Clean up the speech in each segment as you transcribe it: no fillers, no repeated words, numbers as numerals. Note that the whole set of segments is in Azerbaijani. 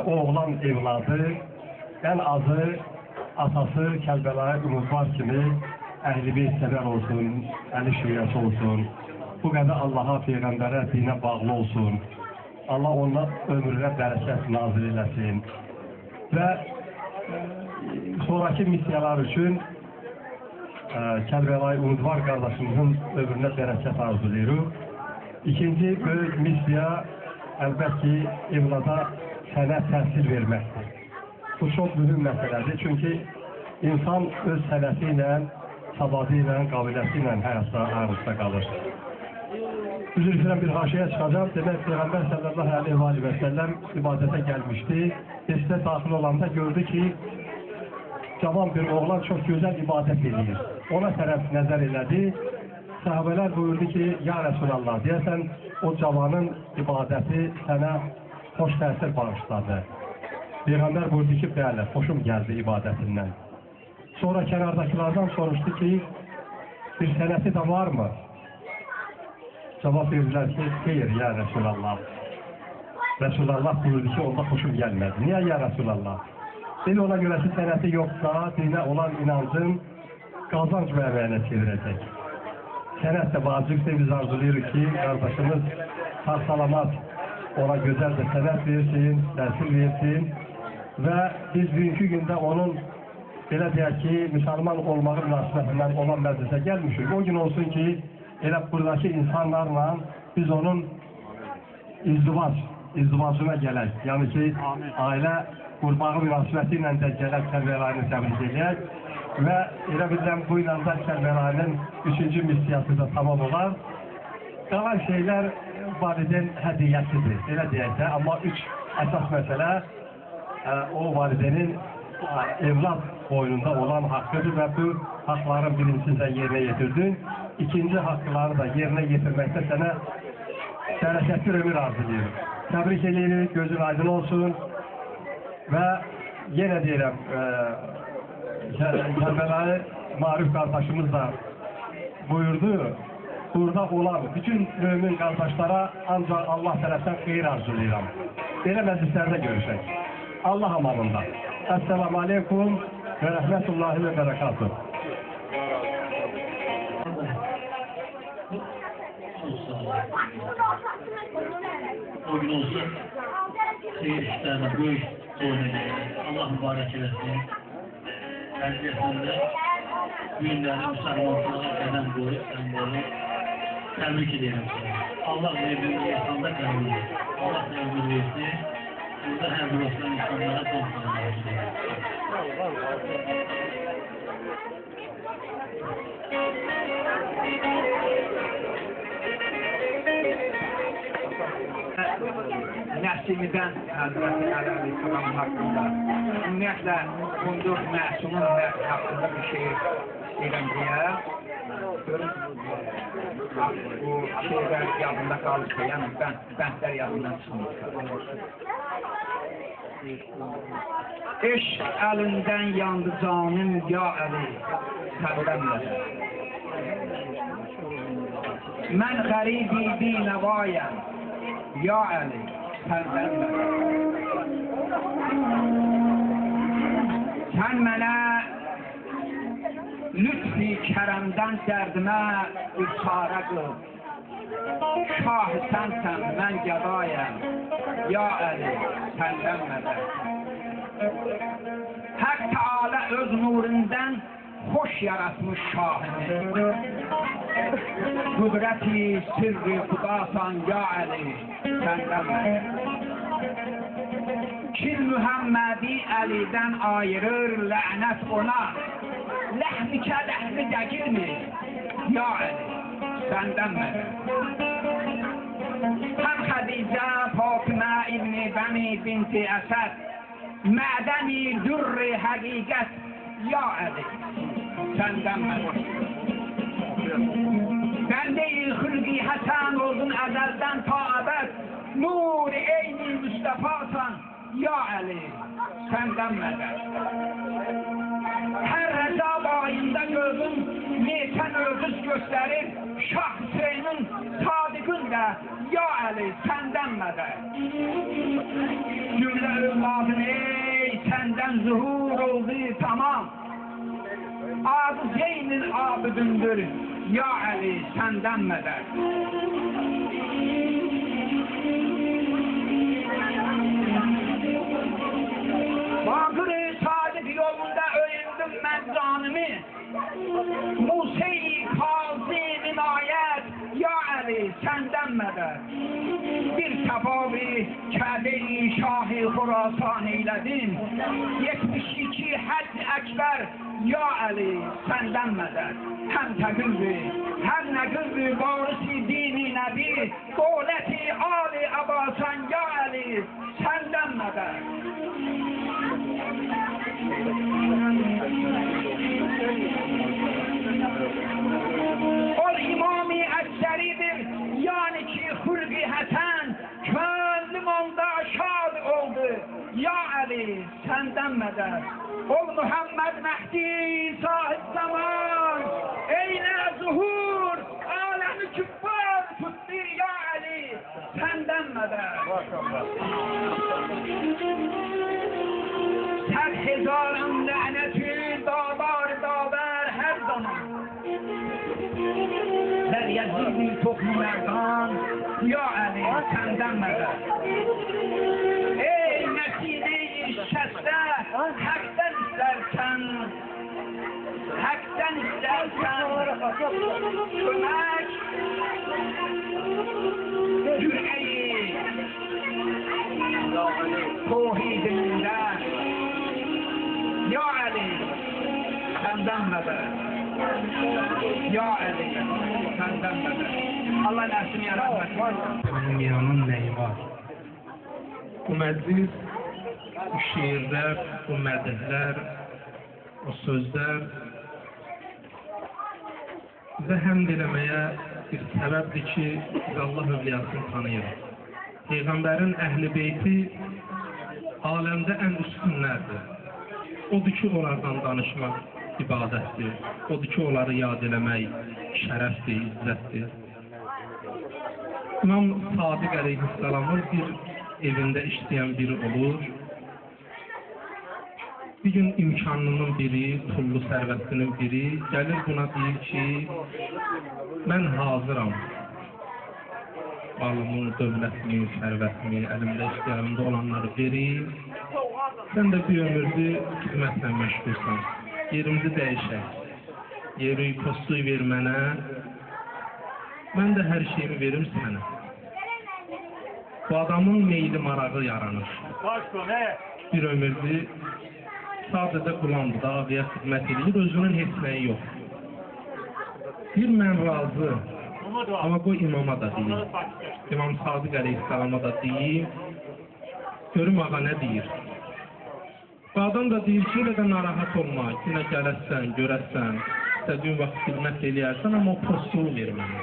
oğlan evladı, ən azı atası Kərbəlayı Ümidvar kimi Əhl-i Beyt sevər olsun, Əli şiyyəsi olsun, bu qədər Allaha, Peyğəmbərə, dinə bağlı olsun. Allah onunla ömrünə bərəkət nazil eləsin. Və sonraki missiyalar üçün Kərbəlayı Ümidvar qardaşımızın ömrünə bərəkət arzulayırıq. İkinci böyük missiya əlbəttə ki, evlada sənə təhsil verməkdir. Bu çox mühüm məsələdir. Çünki insan öz sənəti ilə, savadı ilə, qabiliyyəti ilə həyatda arasında qalır. Üzr istəyirəm, bir haşiyə çıxacaq. Demək, Peyğəmbər sallallahu aleyhi və səlləm ibadətə gəlmişdi. Mescidə daxil olanda gördü ki, cavan bir oğlan çox gözəl ibadət edir. Ona tərəf nəzər elədi. Sahabələr buyurdu ki, ya Rəsulallah, deyəsən, o cavanın ibadəti sənə xoş təsir bağışladı. Peyğəmbər buyurdu ki, bəli, xoşum gəldi ibadətindən. Sonra kənardakilərdən soruşdu ki, bir sənəti də varmı? Cavab verdilər ki, xeyr, ya Rəsulallah. Rəsulallah buyurdu ki, onda xoşum gəlmədi. Niyə ya Rəsulallah? Elə ona görə ki, sənəti yoxsa, dinə olan inancın qazanc mənbəyinə çevirəcək. Sənət də vacibdir, biz arzulayırıq ki, qardaşımız sağ-salamat ona gözəl bir sənət versin, təhsil versin və biz bugünkü gündə onun, belə deyək ki, müsəlman olmağı münasibətindən olan məclisə gəlmişik. O gün olsun ki, elə buradakı insanlarla biz onun izdivacına gələk. Yəni ki, ailə qurbağı münasibəti ilə də gələk Kərbəlayını təbrik edək. Və elə bilirəm, bu ilə də Kərbəlayının 3-cü missiyası da tamam olar. Qalan şeylər valideyn hədiyyəsidir, elə deyək də. Amma 3 əsas məsələ o valideynin evlad boynunda olan haqqıdır və bu haqların birincisi sən yerinə yetirdin. İkinci haqqları da yerinə yetirməkdə sənə bərəkətli ömür arzulayırıq. Təbrik edirik, gözün aydın olsun və yenə deyirəm, Kərbəlayı Marif qardaşımız da buyurdu, burada olan bütün mümin qardaşlara ancaq Allah tərəfdən xeyir arzulayıram. Belə məclislərdə görüşək. Allah amanında. Əssəlamu aleykum və rəhmətullahi və bərəkatuhu. O gün olsun, xeyir işlərdə böyük oynayın. Allah mübarək eləsin. Əziyyətində günləri müsəlmanlığa qədəm qoyub, sən qoyub, təbrik edirəm sənə. Allah verdiğini insanda qəbul edir. Allah təbrik versin. Burada hər bir olsan insanlara konsanlar. Nəsimdən Həzrəti Əli Əleyhisselam haqqında, ümumiyyətlə 14 məsumun haqqında bir şey istəyirəm deyə, bu şeylər yadında qalırsa, yəni bəndlər yadından çıxmırsa. Eşq əlindən yandı canım, ya Əli, səndən mədə. Mən qərib-i binəvayəm, ya Əli, səndən mədə. Sən mənə lütfi kərəmdən dərdimə bir çarə qıl. Şah sənsən, mən qədayəm, ya Əli, səndən mədə. Hək Teala öz nurindən xoş yaratmış şahını. Qüdrəti, sirri, xudasan, ya Əli, səndən mədə. Kim Mühəmmədi Əlidən ayırır, lənət ona. Ləhmikə ləhmi dəgirmir, ya Əli, səndən mədə. Həm Xədicə, Fatimə İbni Bəni binti Əsəd, mədəni dürri həqiqət, ya Əli, səndən mədə. Bəndə-i xülqi həsən olsun əzəldən ta əbəd, nur eyni Müstəfasan, ya Əli, səndən mədə. Hər rəzab ayında gözüm neçən öldüz göstərir, Şah Hüseynin sadiqin ilə ya Əli səndən mədəd. Cümlə övladın ey səndən zuhur oldu tamam. Adı Zeynil abidindir ya Əli səndən mədəd. Bakır-ı Sadık yolunda öyündüm mən canımı. Musa-i Kazım inayət ya Əli səndən mədəd. Bir təbavi Kəbe-i Şah-ı Xurasan eylədim. 72 Həc Əkbər ya Əli səndən mədəd. Həm təqilvi, həm nəqilvi varisi dini nəbi, dövləti Ali Abasan ya Əli səndən mədəd. Ol imami əksəridir, yani ki xulqi həsən, könlüm onda şad oldu, ya Əli səndən mədəd. Ol Muhammed Mehdi sahib zaman, eylə zuhur, aləmi küffar tutdur, ya Əli səndən mədəd. Hər hezarın lənəti davar hər zaman. Ler yazılı toplu merdan, ya Əli səndən mədəd. Ey Məsine-i şəstə, həqdən istərsən, kömək, cürəyi, tohidində, ya Əli səndən mədəd. Ya Əli səndən mədəd. Allah nəfsini rəhmət. Dünyanın nəyi var? Bu məclis, bu şiirlər, bu mədhlər, o sözlər bizə həmd eləməyə bir səbəbdir ki, biz Allah övliyasını tanıyırıq. Peyğəmbərin əhl-i beyti aləmdə ən üstünlərdir. Odur ki, onlardan danışmaq ibadətdir. Odur ki, onları yad eləmək şərəfdir, izzətdir. İmam Sadiq əleyhissalamın bir evində işləyən biri olur. Bir gün imkanlının biri, pullu sərvətinin biri gəlir buna deyir ki, mən hazıram. Balımı, dövlətimi, sərvətimi, əlimdə işlərimdə olanları verir. Sən də bir ömürdü xidmətlə məşğulsan. Yerimizi dəyişək. Yeri, postu ver mənə. Mən də hər şeyimi verim sənə. Bu adamın meyli marağı yaranır. Bir ömürdü sadəcə qulamdır, davaya xidmət edir, özünün heç nəyi yox. Bir mən razı, amma bu imama da deyir. İmam Sadiq əleyhissalama da deyir. Görüm ağa nə deyir. Bu adam da deyir ki, elə də narahat olma, yenə gələsən, görəsən, istədiyin vaxt xidmət eləyərsən, amma o postunu ver mənə.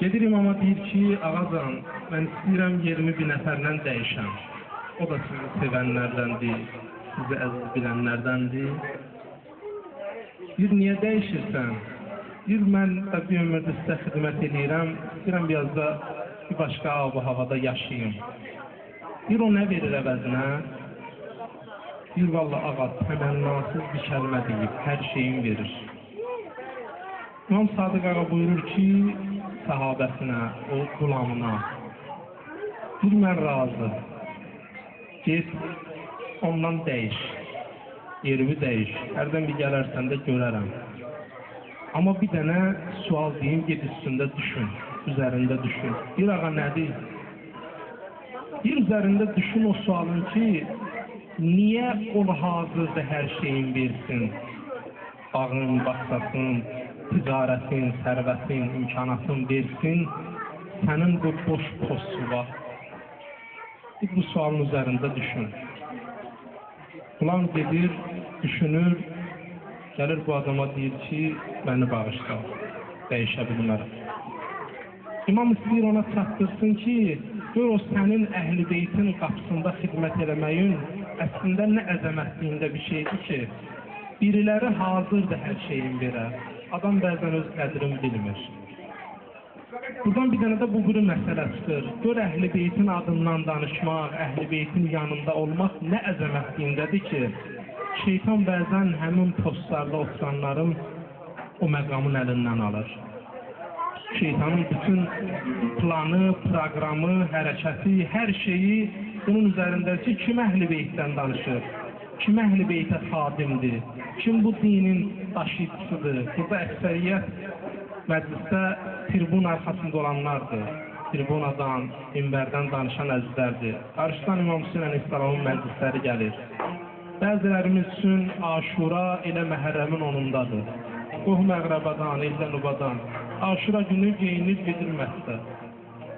Gedir imama deyir ki, ağacan, mən istəyirəm yerimi bir nəfərlə dəyişəm. O da sizi sevənlərdəndir, sizi əziz bilənlərdəndir. Bir niyə dəyişirsən? Bir mən də bir ömürdə sizə xidmət edirəm, istəyirəm biraz da bir başqa ab-ı havada yaşayayım. Bir o nə verir əvəzinə? Bir valla ağa, təmənnasız bir kəlmə deyib, hər şeyin verir. İmam Sadiq ağa buyurur ki, sahabəsinə, o qulamına, bir mən razı. Get, ondan dəyiş, yerimi dəyiş, hərdən bir gələrsən də görərəm. Amma bir dənə sual deyim, get üstündə düşün, üzərində düşün. Bir ağa nədir? Bir üzərində düşün o sualın ki, niyə o hazırda hər şeyin versin? Bağın, baxsasın, ticarətin, sərvətin, imkanatın versin, sənin bu boş postu var. Bu sualın üzərində düşün. Ulan gedir, düşünür, gəlir bu adama deyir ki, məni bağışla, dəyişə bilmərəm. İmam istəyir ona çatdırsın ki, gör o sənin əhl-i beytin qapısında xidmət eləməyin əslində nə əzəmətliyində bir şeydir ki, biriləri hazırdır hər şeyin verə. Adam bəzən öz qədrini bilmir. Buradan bir dənə də bu biri məsələ çıxır. Gör Əhl-i Beytin adından danışmaq, Əhl-i Beytin yanında olmaq nə əzəmətliyindədir ki, şeytan bəzən həmin postlarda oturanların o məqamın əlindən alır. Şeytanın bütün planı, proqramı, hərəkəti, hər şeyi bunun üzərindədir ki, kim Əhl-i Beytdən danışır, kim Əhl-i Beytə xadimdir, kim bu dinin daşıyıcısıdır. Burada əksəriyyət məclisdə tribun arxasında olanlardır. Tribunadan, minbərdən danışan əzizlərdir. Arışdan İmam Hüseyin Əleyhisselamın məclisləri gəlir. Bəzilərimiz üçün Aşura elə Məhərrəmin 10-undadır. Qohum əqrəbadan, eldən-ubadan. Aşura günü geyinir, gedir məscidə.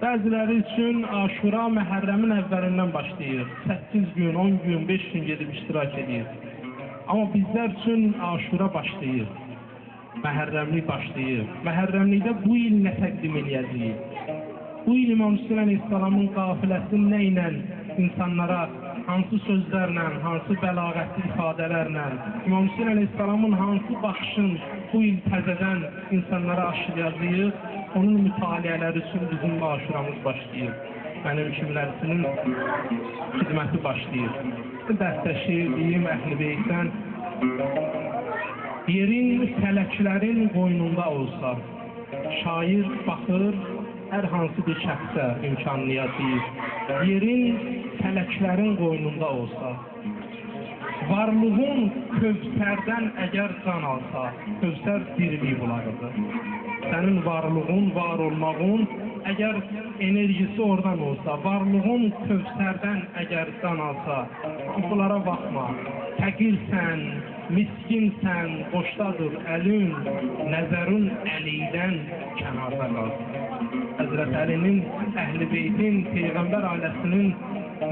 Bəziləri üçün Aşura Məhərrəmin əvvəlindən başlayır. 8 gün, 10 gün, 5 gün gedib iştirak edir. Amma bizlər üçün Aşura başlayır. Məhərrəmlik başlayır. Məhərrəmlikdə bu il nə təqdim eləyəcəyik? Bu il İmam Hüseyin Əleyhisselamın qafiləsini nə ilə insanlara, hansı sözlərlə, hansı bəlağətli ifadələrlə, İmam Hüseyin Əleyhisselamın hansı baxışın bu il təzədən insanlara aşılayacağıq, onun mütaliələri üçün bizim aşuramız başlayır. Mənim kimlərisinin xidməti başlayır. Dəstəşi, deyim, Əhl-i Beytdən, yerin fələklərin qoynunda olsa, şair baxır, hər hansı bir şəxsə imkanlayacaq, yerin fələklərin qoynunda olsa, varlığın Kövsərdən əgər can alsa, Kövsər diriliyi bularıdır. Sənin varlığın, var olmağın, əgər enerjisi oradan olsa, varlığın Kövsərdən əgər can alsa, bunlara baxma, fəqirsən, miskinsən, boşdadır əlün, nəzərün əliydən kənarda qalsın. Həzrət Əlinin, Əhl-i Beytin, Peyğəmbər ailəsinin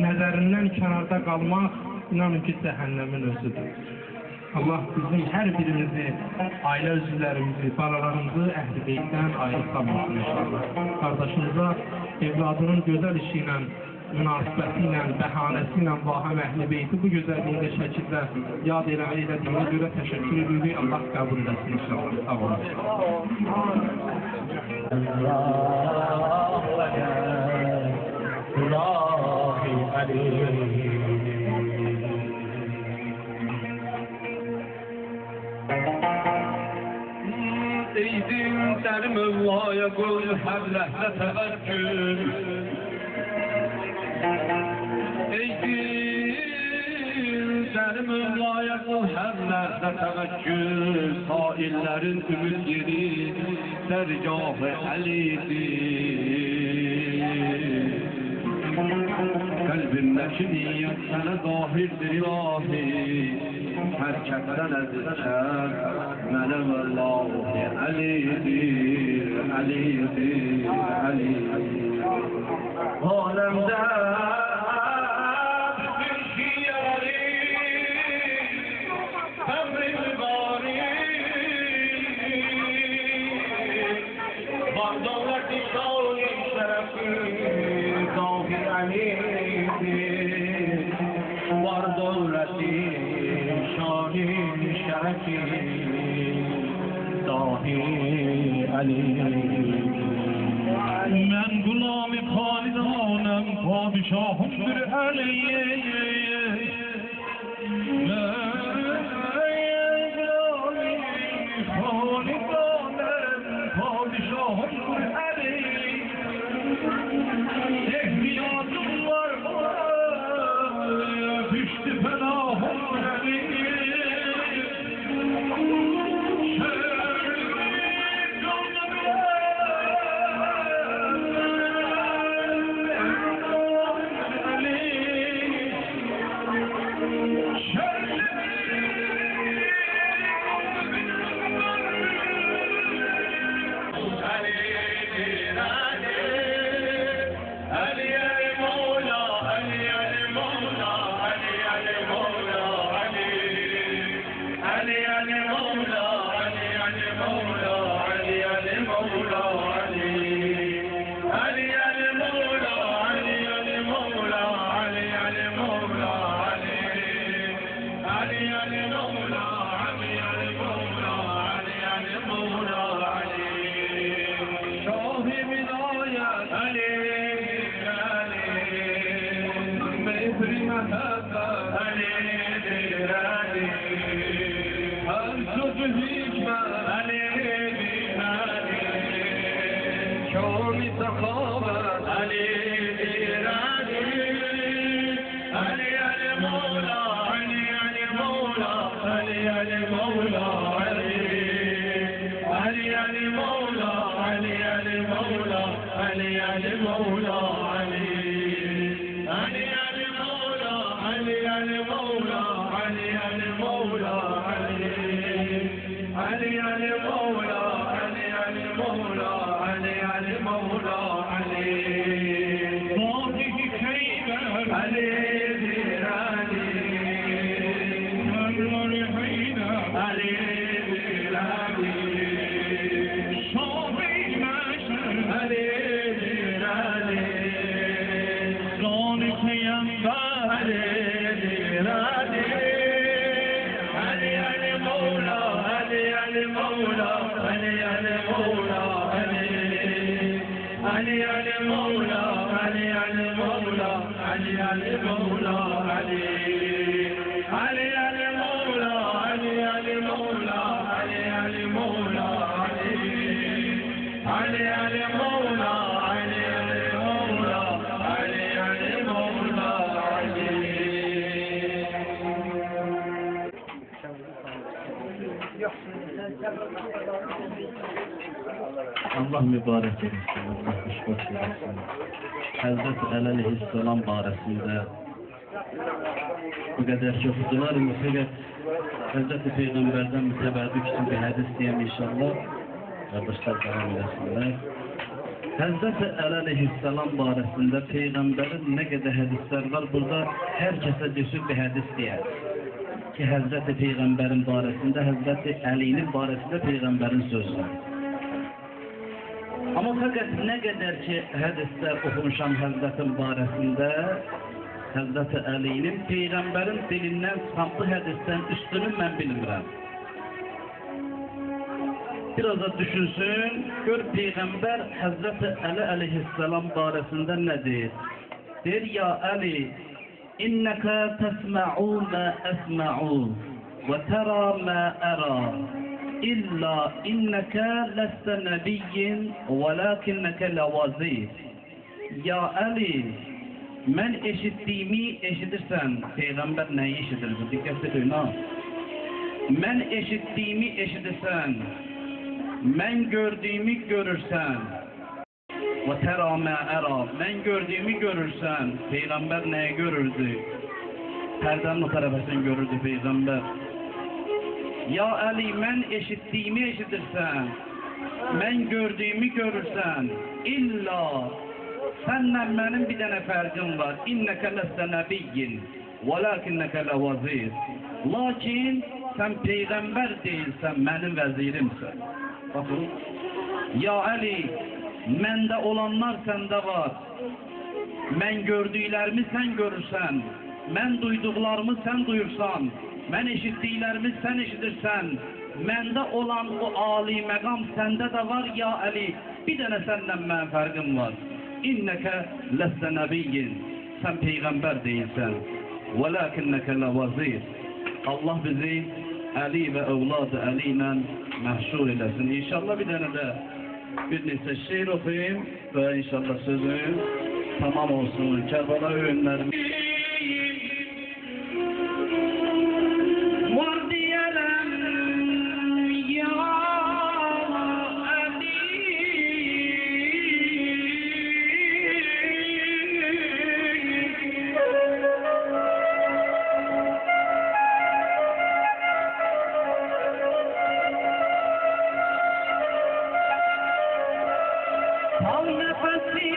nəzərindən kənarda qalmaq, inanın ki, cəhənnəmin özüdür. Allah bizim hər birimizi, ailə üzvlərimizi, balalarımızı Əhl-i Beytdən ayrı salmasın inşallah. Qardaşımıza evladının gözəl işi ilə, münasibəti ilə, bəhanəsi ilə vahəm Əhl-i Beyti bu gözəlliyində şəkildə yad elədiyinə görə təşəkkür edirik. Allah qəbul edəsin inşallah. Sağ olun. Eydin der Mevla'ya kul her lehze teveccüh. Eydin der Mevla'ya kul her lehze teveccüh. Saillerin ümit yeri dergâh-ı Ali'dir. Kalbimdeki niyet sana zahirdir ilahi. Herkesten ezker mene Mevla-i Ali'dir, Ali'dir, Ali'dir. Alemde bütün şiiri emri bari Bağdağlar dişâli şerefi zahir Ali'dir. Var devleti şahin şerefi dahi Ali. Men gulam-ı halidanım, padişahımdır Ali. Men gulam-ı halidanım, padişahımdır Ali. Ehtiyacım var bana, düştü fenahım Ali. Ali محبت علیdir علی هر سوز حکمت علیdir علی کامی سخاوت علیdir علی علی علی مولا علی علی مولا علی علی مولا علی علی علی مولا علی علی مولا علی علی مولا علی علی علی مولا علی علی مولا علی علی مولا علی علی علی مولا علی علی مولا علی علی مولا علی باقی خیبر علی دیر علی مرور حیدر علی دیر علی شابی مشر علی دیر علی ران پیمبر علی دیر علی علی علی مولا علی علی مولا علی علی مولا علی علی علی مولا علی علی مولا علی علی مولا علی علی علی مولا علی علی مولا علی علی مولا علی علی علی مولا علی علی مولا علی علی مولا علی Allah mübarek etsin, Allah hoşbaş etsin. Hazreti Ali Aleyhisselam barəsində bu qədər çoxdular mı? Fəqət Hazreti Peyğəmbərdən mütəvəddük üçün bir hədis deyəm inşallah. Qardaşlar davam edəsinlər. Hazreti Ali Aleyhisselam barəsində Peyğəmbərin nə qədər hədislər var, burada hər kəsə cüsür bir hədis deyər. Ki Hazreti Peyğəmbərin barəsində, Hazreti Əlinin barəsində Peyğəmbərin sözü var. Amma fəqət nə qədər ki hədislər oxumuşam Həzrətin barəsində, Həzrəti Əlinin Peyğəmbərin dilindən çıxan hədisdən üstünü mən bilmirəm. Biraz da düşünsün, gör Peyğəmbər Həzrəti Əli Əleyhisselam barəsində nə deyir? Deyir, ya Əli, İnnəkə təsmə'u mə əsmə'u və tərə mə ərə İlla innəkə ləstə nəbiyyin və ləkinnəkə ləvazir. Ya Əli, mən eşitdiyimi eşidirsən. Peyğəmbər nəyi eşidir? Diqqət edin ha. Mən eşitdiyimi eşidirsən. Mən gördüyümü görürsən. Və tərə mə ərə. Mən gördüyümü görürsən. Peyğəmbər nəyi görürdü? Pərdənin o tərəfəsini görürdü Peyğəmbər. Ya Əli, mən eşitdiyimi eşidirsən. Mən gördüyümü görürsən. İlla sənlə mənim bir dənə fərqim var. İnnəkə ləstə nəbiyyin və ləkinnəkə ləvazir. Lakin sən Peyğəmbər deyilsən, mənim vəzirimsən. Baxın. Ya Əli, məndə olanlar səndə var. Mən gördüklərimi sən görürsən. Mən duyduqlarımı sən duyursan. Mən eşitdiklərimi sən eşidirsən. Məndə olan o ali məqam səndə də var ya Əli. Bir dənə səndən mənim fərqim var. İnnəkə ləstə nəbiyyin. Sən Peyğəmbər deyilsən. Və ləkinnəkə ləvazir. Allah bizi Əli və övladı Əli ilə məhşur eləsin. İnşallah bir dənə də bir neçə şeir oxuyayım və inşallah sözüm tamam olsun. Kərbala öyünlərim. Al nefesi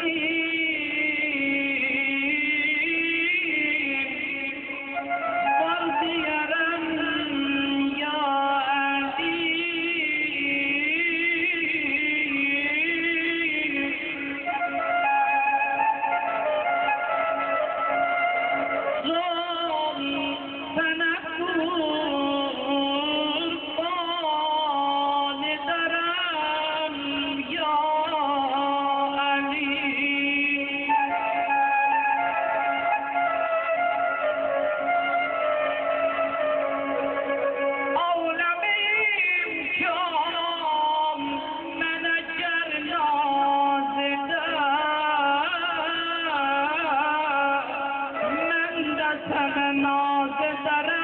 sana naz ederim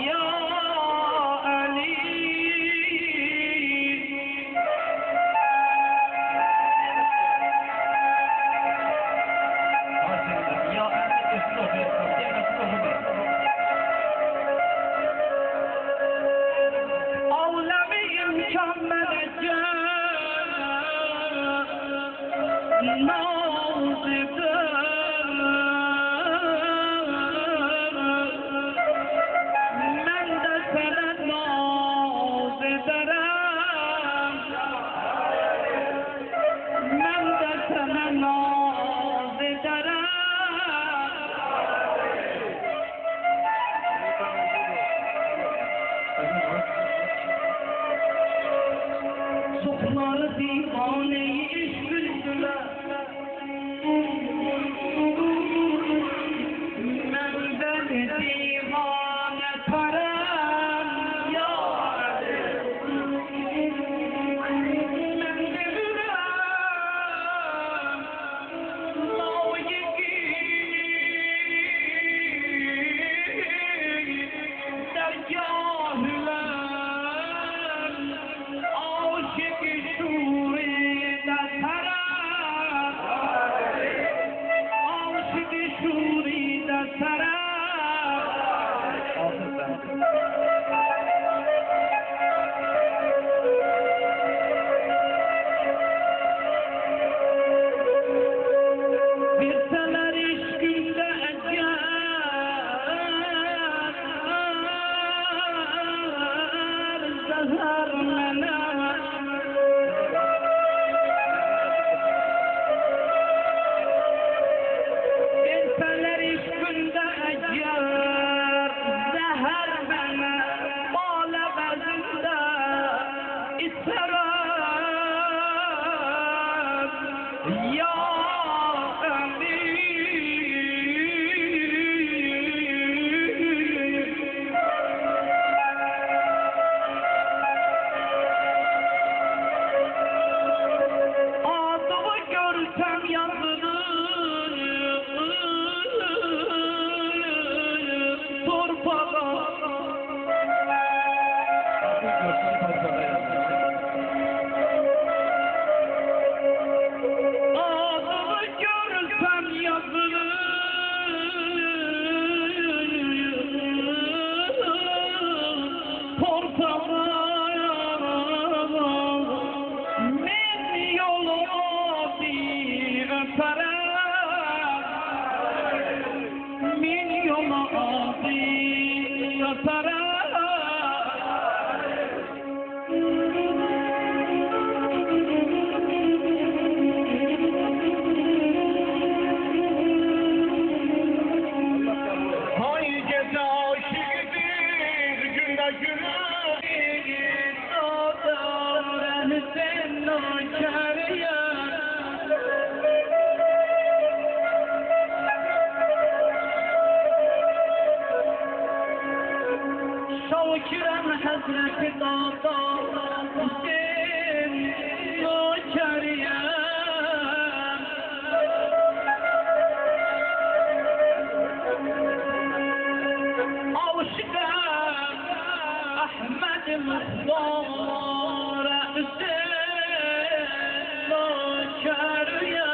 ya Ali. Ağlami imkan vereceğim naz ederim. Ben de sana naz ederim. Ben de sana naz ederim. Sokları divaneyi iş bildiler. Menden divane param ya. Men de bilem layıkı dergâhülen aşık-ı şûrî-de taraf. Aşık-ı şûrî-de taraf. Bilseler işkinde ecer zehar mene. Bilseler işkinde ecer zehar mene. Bale bezinde isterim ya adımı görsem yazılır torpağa. Adımı görsem yazılır torpağa. Men yoluma bir öperim. Men yoluma bir öperim. Hay gece aşıktır günde günü. Şavkirem Hazreti Dağda Hüseyin Nökeriyem. Aşıkım Ahmet Muhtar Hüseyin Nökeriyem.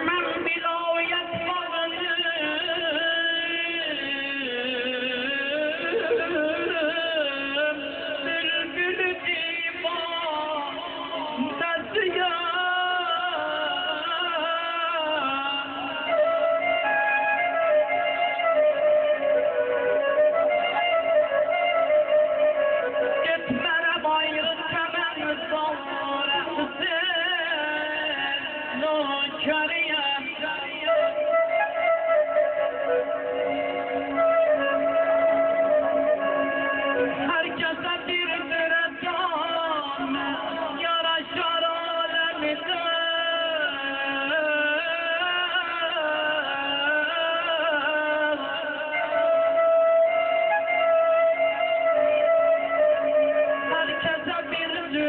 Ben vilayet bağlıyım. Bülbül divan nasıl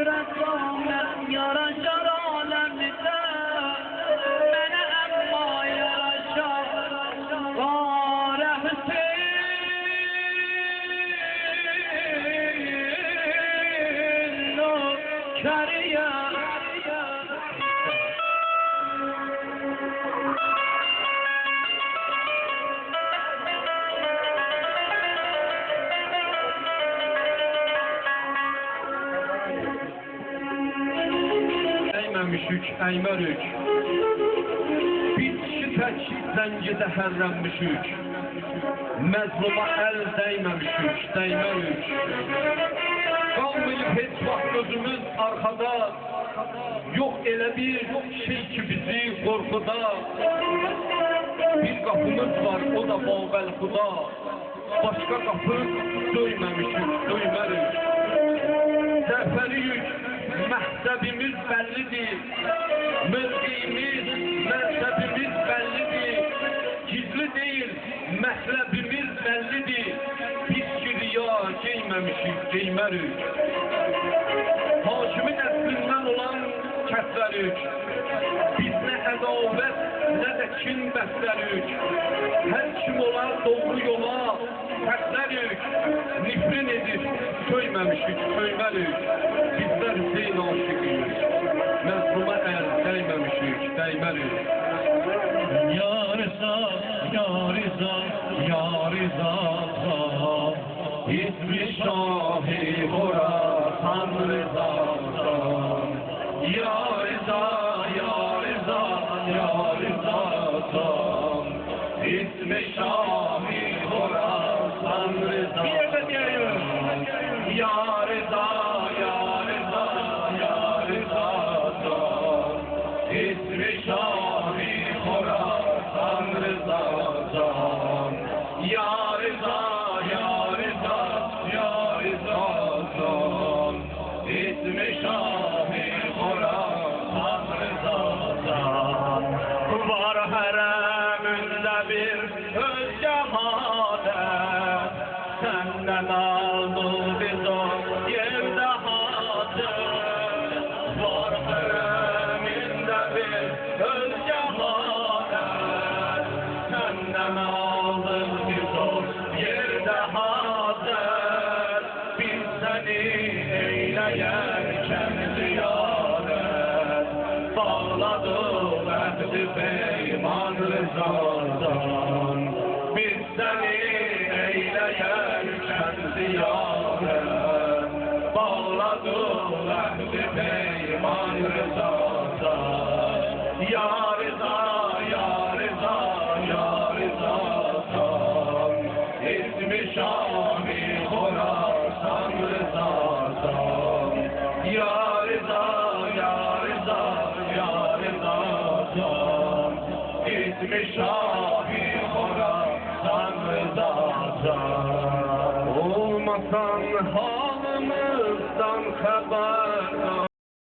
rəssamət yaraşar aləmdə, mənə əmma yaraşar Qara Hüseyin o kəriyə. Müşük, əymərük Bir kişi təkki zəngidə hərrənmişük Məzluma əl dəyməmişük, dəymərük Qalmayıb heç vaxt gözümüz arxada Yox elə bir şey ki bizi qorxuda Bir qapımız var, o da Babəlxuda Başqa qapı döyməmişük, döymərük Zəfəriyük Məhzəbimiz bəllidir, mövqeyimiz, mənsəbimiz bəllidir, gizli deyil, məhləbimiz bəllidir, biz ki riya geyməmişik, geymərük. Hakimin əslindən olan kəslərük, biz nə ədavət, nə də kin bəslərük, hər kim olar doğru yola təslərük, nifrin edir, söyməmişik, söymərük. Bizlər Hüseyin aşıqıyıq, məzluma əl dəyməmişik, dəymərük. Ya Rıza, Ya Rıza, Ya Rıza, İsmi Şahi Horasan Rıza, Ya Rıza, Ya Rıza, Ya Rıza, İsmi Şahi Horasan Rıza. Bir de diyorum, Ya Rıza, Ya Rıza, Ya Rıza, İsmi Şahi Horasan Rıza, Ya Rıza, Ya Rıza, Ya Rıza, İsmi Şahi Horasan Rıza. Var hərəmində bir özgə hadət, səndən aldı biz o yerdə hadət. Var hərəmində bir özgə hadət, səndən aldı biz o yerdə hadət. Biz səni eyləyərkən ziyarət, bağladıq əhd-i peyman rızadan. Biz səni eyləyərkən ziyarət, bağladıq əhd-i peyman rızadan. Ya Rıza, Ya Rıza, Ya Rıza, İsmi Şahi Horasan Rızadan. Ya Rıza, Ya Rıza, Ya Rıza, İsmi Şahi Horasan Rızadan. Olmasan halımızdan xəbər